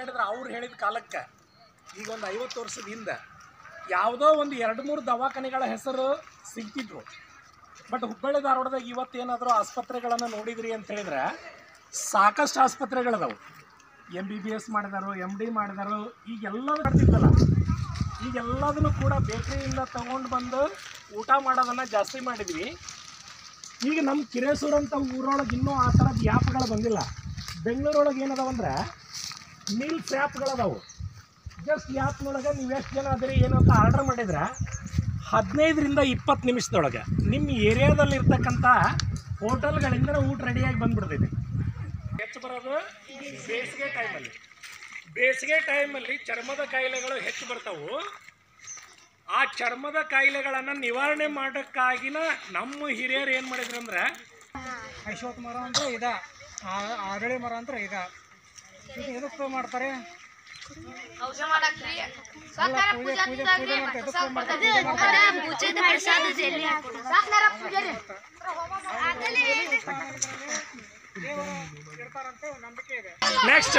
ಹುಡುಕಾಡಿದ್ರೆ ಅವ್ರು ಹೇಳಿದ ಕಾಲಕ್ಕೆ ಈಗ ಒಂದು 50 ವರ್ಷದ ಹಿಂದೆ ಯಾವುದೋ ಒಂದು 2-3 ದವಾಖಾನೆಗಳ ಹೆಸರು ಸಿಗ್ತಿದ್ರು. ಬಟ್ ಹುಬ್ಬಳ್ಳಿ ಧಾರವಾಡದಾಗ ಇವತ್ತೇನಾದರೂ ಆಸ್ಪತ್ರೆಗಳನ್ನು ನೋಡಿದ್ರಿ ಅಂತ ಹೇಳಿದ್ರೆ ಸಾಕಷ್ಟು ಆಸ್ಪತ್ರೆಗಳದಾವು. MBBS ಮಾಡಿದಾರು, MD ಮಾಡಿದಾರು. ಈಗೆಲ್ಲವೂ ಮಾಡ್ತಿದ್ದಲ್ಲ, ಈಗೆಲ್ಲದನ್ನು ಕೂಡ ಬೇಕ್ರಿಯಿಂದ ತೊಗೊಂಡು ಬಂದು ಊಟ ಮಾಡೋದನ್ನು ಜಾಸ್ತಿ ಮಾಡಿದ್ವಿ. ಈಗ ನಮ್ಮ ಕಿರೇಸೂರು ಅಂತ ಊರೊಳಗೆ ಇನ್ನೂ ಆ ಥರದ ಆ್ಯಪ್ಗಳು ಬಂದಿಲ್ಲ. ಬೆಂಗಳೂರೊಳಗೆ ಏನದಾವಂದ್ರೆ ಮೀಲ್ಸ್ ಆ್ಯಪ್ಗಳದಾವು. ಜಸ್ಟ್ ಆ್ಯಪ್ನೊಳಗೆ ನೀವು ಎಷ್ಟು ಜನ ಅದರಿ ಏನಂತ ಆರ್ಡರ್ ಮಾಡಿದ್ರೆ 15ರಿಂದ 20 ನಿಮಿಷದೊಳಗೆ ನಿಮ್ಮ ಏರಿಯಾದಲ್ಲಿರ್ತಕ್ಕಂಥ ಹೋಟೆಲ್ಗಳಿಂದ ಊಟ ರೆಡಿಯಾಗಿ ಬಂದುಬಿಡ್ತೈತಿ. ಹೆಚ್ಚು ಬರೋದು ಬೇಸಿಗೆ ಟೈಮಲ್ಲಿ ಚರ್ಮದ ಕಾಯಿಲೆಗಳು ಹೆಚ್ಚು ಬರ್ತಾವು. ಆ ಚರ್ಮದ ಕಾಯಿಲೆಗಳನ್ನು ನಿವಾರಣೆ ಮಾಡೋಕ್ಕಾಗಿನ ನಮ್ಮ ಹಿರಿಯರು ಏನು ಮಾಡಿದ್ರು ಅಂದ್ರೆ ಅಶ್ವತ್ಥ ಮರ ಅಂದ್ರೆ ಇದೆ, ಆರಳಿ ಮರ ಅಂದ್ರೆ ಇದೆ. ಇದು ಎದಕ್ಕೆ ಮಾಡ್ತಾರೆ? ನೆಕ್ಸ್ಟ್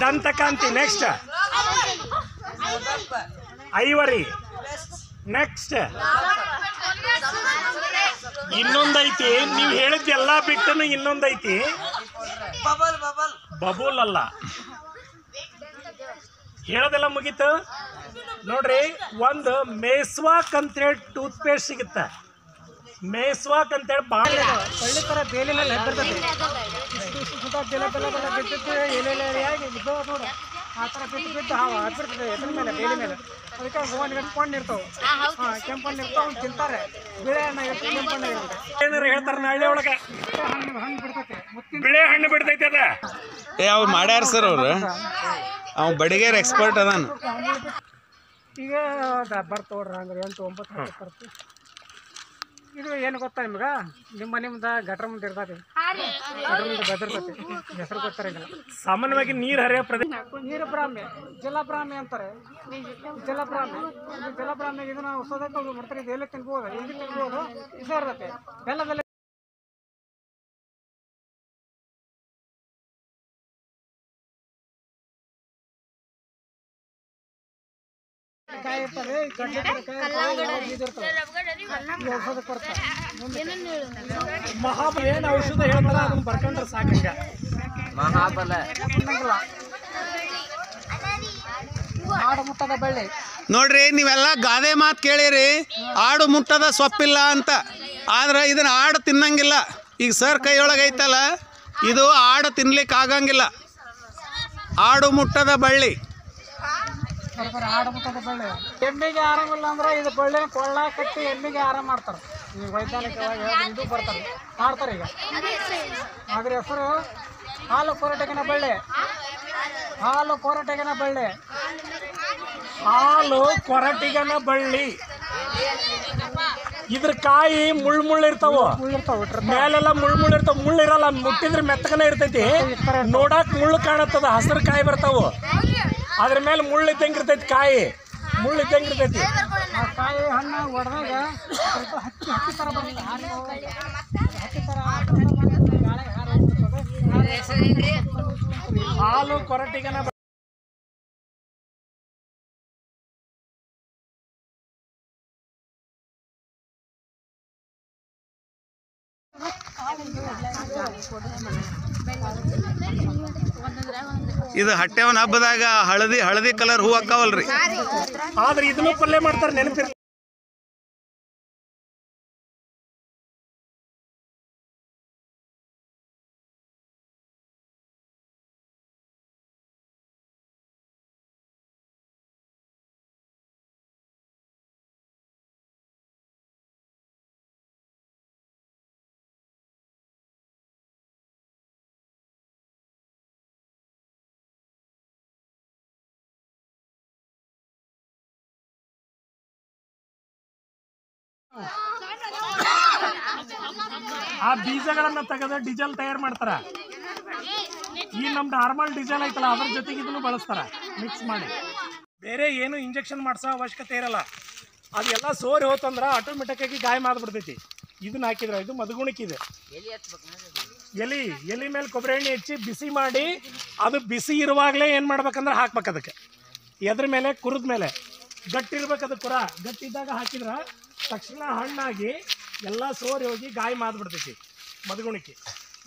ದಂತಕಾಂತಿ, ನೆಕ್ಸ್ಟ್ ಐವರಿ, ನೆಕ್ಸ್ಟ್ ಇನ್ನೊಂದೈತಿ. ನೀವು ಹೇಳಿದ್ದೆಲ್ಲ ಬಿಟ್ಟು ಇನ್ನೊಂದೈತಿ, ಬಬೂಲ್ ಅಲ್ಲ. ಹೇಳೋದೆಲ್ಲ ಮುಗೀತು ನೋಡ್ರಿ. ಒಂದು ಮೇಸ್ವಾಕ್ ಅಂತೇಳಿ ಟೂತ್ ಪೇಸ್ಟ್ ಸಿಗುತ್ತೆ. ಮೇಸ್ವಾಕ್ ಅಂತೇಳಿ ಭಾಳ ಒಳ್ಳೆ ಥರ ಬೇಲಿ ಮೇಲೆ ಹೆಬ್ಬರ್ತದೆ. ಸುತ್ತ ಬೆಲೆ ಬಿಟ್ಟಿದ್ದು ಎಲೆಯಾಗಿ ಬಿದ್ದವ ನೋಡು. ಆ ಥರ ಬಿಟ್ಟು ಹಾವು ಹಾಕ್ಬಿಡ್ತದೆ ಎದ್ರ ಮೇಲೆ, ಬೇಲಿ ಮೇಲೆ. ಅದಕ್ಕೆ ಗೋವನ್ ಕೆಂಪಣ್ಣ ಇರ್ತಾವೆ. ಕೆಂಪಣ್ಣ ಇರ್ತಾವೆ, ಅವ್ನು ತಿಂತಾರೆ. ಬಿಳೆ ಹಣ್ಣು ಇರ್ತದೆ, ಕೆಂಪಣ್ಣ ಇರುತ್ತೆ. ಏನಾರು ಹೇಳ್ತಾರೆ ನಾಳೆ ಒಳಗೆ ಹಣ್ಣು ಬಿಡ್ತೈತೆ, ಬಿಳೆ ಹಣ್ಣು ಬಿಡ್ತೈತೆ ಅದ. ಅವ್ರು ಮಾಡ್ಯಾರ ಸರ್ ಅವ್ರು. ಅವ್ನು ಬಡಿಗೇರ್ ಎಕ್ಸ್ಪರ್ಟ್ ಅದಾನ. ಈಗ ಬರ್ತೋಡ್ರಿ ಹಂಗ್ರೆ 8-9 ಬರ್ತದೆ. ಇದು ಏನು ಗೊತ್ತಾ ನಿಮ್ಗೆ? ನಿಮ್ದ ಗಟ್ರ ಮುಂದೆ ಇರ್ತದೆ, ಗಟ್ರ ಮುಂದೆ ಬೆದರ್ತೈತಿ. ಹೆಸರು ಗೊತ್ತಾರಂಗಿಲ್ಲ. ಸಾಮಾನ್ಯವಾಗಿ ನೀರು ಹರಿಯೋ ಪ್ರದೇಶ ನೀರು ಬ್ರಾಹ್ಮೆ, ಜಲಬ್ರಾಹ್ಮೆ ಅಂತಾರೆ. ಜಲಬ್ರಾಹ್ಮೆ ಇದನ್ನ ಹೊಸದಕ್ಕೆ ಮಾಡ್ತಾರೆ. ಇದು ಎಲ್ಲಿ ತಿನ್ಬೋದು, ಎಲ್ಲಿ ತಿನ್ಬೋದು, ಇದು ಇರ್ತೈತೆ ಬೆಲ್ಲದಲ್ಲಿ. ಕಾಯಿ ಇರ್ತದೆ, ಮಹಾಬಲ ಏನು ಔಷಧ ಹೇಳ್ತಾರ ಅದನ್ನ ಬರ್ಕೊಂಡ್ರೆ ಸಾಕಂಗ. ಮಹಾಬಲ ಆಡು ಮುಟ್ಟದ ಬಳ್ಳಿ ನೋಡ್ರಿ, ನೀವೆಲ್ಲ ಗಾದೆ ಮಾತು ಕೇಳಿರಿ, ಆಡು ಮುಟ್ಟದ ಸೊಪ್ಪಿಲ್ಲ ಅಂತ. ಆದ್ರೆ ಇದನ್ನ ಆಡು ತಿನ್ನಂಗಿಲ್ಲ. ಈಗ ಸರ್ ಕೈಯೊಳಗೆ ಐತಲ್ಲ, ಇದು ಆಡು ತಿನ್ಲಿಕ್ಕೆ ಆಗಂಗಿಲ್ಲ. ಆಡು ಮುಟ್ಟದ ಬಳ್ಳಿ, ಆಡು ಮುಟ್ಟದ ಬಳ್ಳಿ. ಎಮ್ಮಿಗೆ ಆರಾಮಿಲ್ಲ ಅಂದ್ರೆ ಇದು ಬಳ್ಳಿನ ಕೊಳ್ಳ ಕಟ್ಟಿ ಎಮ್ಮಿಗೆ ಆರಾಮ ಮಾಡ್ತಾರೆ. ಈಗ ವೈಜ್ಞಾನಿಕವಾಗಿ ಇದು ಬರ್ತಾರೆ, ಮಾಡ್ತಾರೆ. ಈಗ ಅದ್ರ ಹೆಸರು ಹಾಲು ಕೊರಟಗಿನ ಬಳ್ಳಿ. ಹಾಲು ಕೊರಟಗಿನ ಬಳ್ಳಿ. ಹಾಲು ಕೊರಟಿಗನ ಬಳ್ಳಿ. ಇದ್ರ ಕಾಯಿ ಮುಳ್ಳು ಇರ್ತಾವ, ಮೇಲೆಲ್ಲ ಮುಳ್ಳು ಇರ್ತಾವ. ಮುಳ್ಳು ಇರಲ್ಲ, ಮುಟ್ಟಿದ್ರೆ ಮೆತ್ತಗನ ಇರ್ತೈತಿ. ನೋಡಕ್ ಮುಳ್ಳು ಕಾಣತ್ತದ, ಹಸಿರು ಕಾಯಿ ಬರ್ತಾವ. ಅದ್ರ ಮೇಲೆ ಮುಳ್ಳು ಇದ್ದಂಗೆ ಇರ್ತೈತಿ, ಕಾಯಿ ಮುಳ್ಳು ಇದ್ದಂಗೆ ಇರ್ತೈತಿ. ಆ ಕಾಯಿ ಹಣ್ಣು ಹೊಡೆದಾಗ ಸ್ವಲ್ಪ ಹಕ್ಕಿ ಥರ ಬರ್ತದೆ. ಹಕ್ಕಿ ಥರ ಹಾಲು ಕೊರಟಿಗನ ಇದು ಹಟ್ಟೆವನ ಹಬ್ಬದಾಗ ಹಳದಿ ಕಲರ್ ಹೂ ಹಾಕಾವಲ್ರಿ. ಆದ್ರೆ ಇದನ್ನು ಪಲ್ಯ ಮಾಡ್ತಾರೆ, ನೆನಪಿರ್ತಾರೆ. ಆ ಬೀಜಗಳನ್ನ ತೆಗೆದು ಡೀಸೆಲ್ ತಯಾರು ಮಾಡ್ತಾರ. ಈ ನಮ್ಮ ನಾರ್ಮಲ್ ಡೀಸೆಲ್ ಐತಲ್ಲ ಅದ್ರ ಜೊತೆಗೆ ಇದನ್ನು ಬಳಸ್ತಾರ, ಮಿಕ್ಸ್ ಮಾಡಿ. ಬೇರೆ ಏನು ಇಂಜೆಕ್ಷನ್ ಮಾಡಿಸೋ ಅವಶ್ಯಕತೆ ಇರಲ್ಲ. ಅದೆಲ್ಲ ಸೋರಿ ಹೋತಂದ್ರೆ ಆಟೋಮೆಟಿಕ್ ಆಗಿ ಗಾಯ ಮಾಡಿಬಿಡ್ತೈತಿ. ಇದನ್ನ ಹಾಕಿದ್ರೆ ಇದು ಮಧುಗುಣಿಕಿದೆ. ಎಲೆ ಮೇಲೆ ಕೊಬ್ಬರಿ ಎಣ್ಣೆ ಹೆಚ್ಚಿ ಬಿಸಿ ಮಾಡಿ ಅದು ಬಿಸಿ ಇರುವಾಗಲೇ ಏನು ಮಾಡ್ಬೇಕಂದ್ರೆ ಹಾಕ್ಬೇಕು ಅದಕ್ಕೆ ಎದ್ರ ಮೇಲೆ ಕುರದ ಮೇಲೆ ಗಟ್ಟಿ ಇರ್ಬೇಕು ಅದು ಕುರ ಗಟ್ಟಿದ್ದಾಗ ಹಾಕಿದ್ರೆ ತಕ್ಷಣ ಹಣ್ಣಾಗಿ ಎಲ್ಲ ಸೋರಿ ಹೋಗಿ ಗಾಯ ಮಾದ್ಬಿಡ್ತೈತಿ ಮದಗುಣಿಕೆ.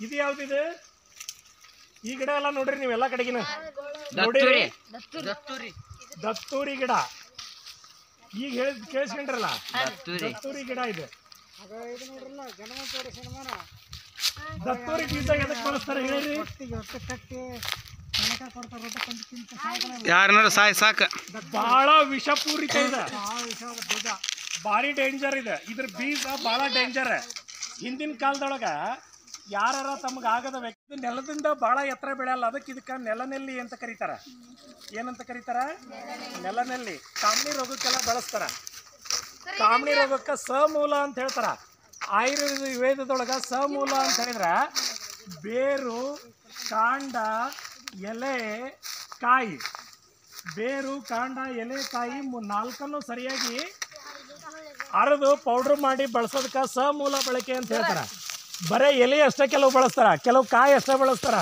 ಇದು ಯಾವ್ದಿದೆ ಈ ಗಿಡ ಎಲ್ಲ ನೋಡ್ರಿ ನೀವೆಲ್ಲ ಕಡೆಗಿನ ನೋಡಿರಿ ದತ್ತೂರಿ ಗಿಡ ಈಗ ಹೇಳಿದ್ ಕೇಳಿಸ್ಕೊಂಡ್ರಲ್ಲ ದತ್ತೂರಿ ಗಿಡ ಇದೆ. ದತ್ತೂರಿ ಬೀಜ ಎದಕ್ಕೆ ಬಳಸ್ತಾರೆ ಹೇಳಿರಿ? ಯಾರನ್ನಾರು ಸಾಕ ಬಹಳ ವಿಷಪೂರಿತ ಇದೆ, ಭಾರಿ ಡೇಂಜರ್ ಇದೆ. ಇದ್ರ ಬೀಜ ಬಹಳ ಡೇಂಜರ್. ಹಿಂದಿನ ಕಾಲದೊಳಗ ಯಾರ ತಮಗಾಗದ ವ್ಯಕ್ತಿ ನೆಲದಿಂದ ಬಹಳ ಎತ್ತರ ಬೆಳೆಯಲ್ಲ, ಅದಕ್ಕೆ ಇದಕ್ಕೆ ನೆಲನೆಲ್ಲಿ ಅಂತ ಕರೀತಾರ. ಏನಂತ ಕರೀತಾರ? ನೆಲನೆಲ್ಲಿ. ಕಾಮಣಿ ರೋಗಕ್ಕೆಲ್ಲ ಬಳಸ್ತಾರ. ಕಾಮಣಿ ರೋಗಕ್ಕೆ ಸಮೂಲ ಅಂತ ಹೇಳ್ತಾರ. ಆಯುರ್ವೇದದೊಳಗೆ ಸಮೂಲ ಅಂತ ಹೇಳಿದ್ರೆ ಬೇರು, ಕಾಂಡ, ಎಲೆ, ಕಾಯಿ. ಬೇರು, ಕಾಂಡ, ಎಲೆ, ಕಾಯಿ ನಾಲ್ಕನ್ನು ಸರಿಯಾಗಿ ಅರೆದು ಪೌಡ್ರ್ ಮಾಡಿ ಬಳಸೋದಕ್ಕೆ ಸಮೂಲ ಬಳಕೆ ಅಂತ ಹೇಳ್ತಾರೆ. ಬರೀ ಎಲೆ ಅಷ್ಟೇ ಕೆಲವು ಬಳಸ್ತಾರ, ಕೆಲವು ಕಾಯಿ ಅಷ್ಟೇ ಬಳಸ್ತಾರ,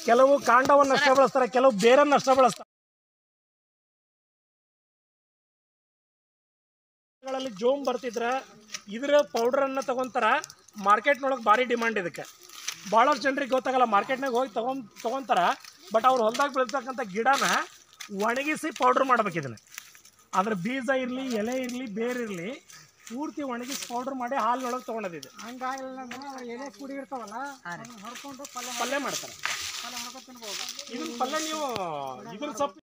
ಕೆಲವು ಕಾಂಡವನ್ನು ಅಷ್ಟೇ ಬಳಸ್ತಾರ, ಕೆಲವು ಬೇರನ್ನು ಅಷ್ಟೇ ಬಳಸ್ತಾರ. ಜೋಮ್ ಬರ್ತಿದ್ರೆ ಇದ್ರ ಪೌಡ್ರನ್ನು ತಗೊಂತಾರ. ಮಾರ್ಕೆಟ್ನೊಳಗೆ ಭಾರಿ ಡಿಮಾಂಡ್ ಇದಕ್ಕೆ. ಭಾಳಷ್ಟು ಜನರಿಗೆ ಗೊತ್ತಾಗಲ್ಲ, ಮಾರ್ಕೆಟ್ನಾಗ ಹೋಗಿ ತೊಗೊತಾರ. ಬಟ್ ಅವ್ರು ಹೊಲ್ದಾಗ ಬೆಳೆಸ್ತಕ್ಕಂಥ ಗಿಡನ ಒಣಗಿಸಿ ಪೌಡ್ರ್ ಮಾಡ್ಬೇಕು. ಇದನ್ನು ಅದ್ರ ಬೀಜ ಇರಲಿ, ಎಲೆ ಇರಲಿ, ಬೇರಿರಲಿ ಪೂರ್ತಿ ಒಣಗಿಸಿ ಪೌಡ್ರ್ ಮಾಡಿ ಹಾಲಿನೊಳಗೆ ತೊಗೊಂಡಿದೆ. ಹಂಗಾಗಿಲ್ಲ ಎಲೆ ಕುಡಿ ಇರ್ತಾವಲ್ಲ ಹೊರ್ಕೊಂಡು ಪಲ್ಯ ಮಾಡ್ತಾರೆ. ಇದನ್ನ ಪಲ್ಯ ನೀವು ಇದ್ರ ಸೊಪ್ಪು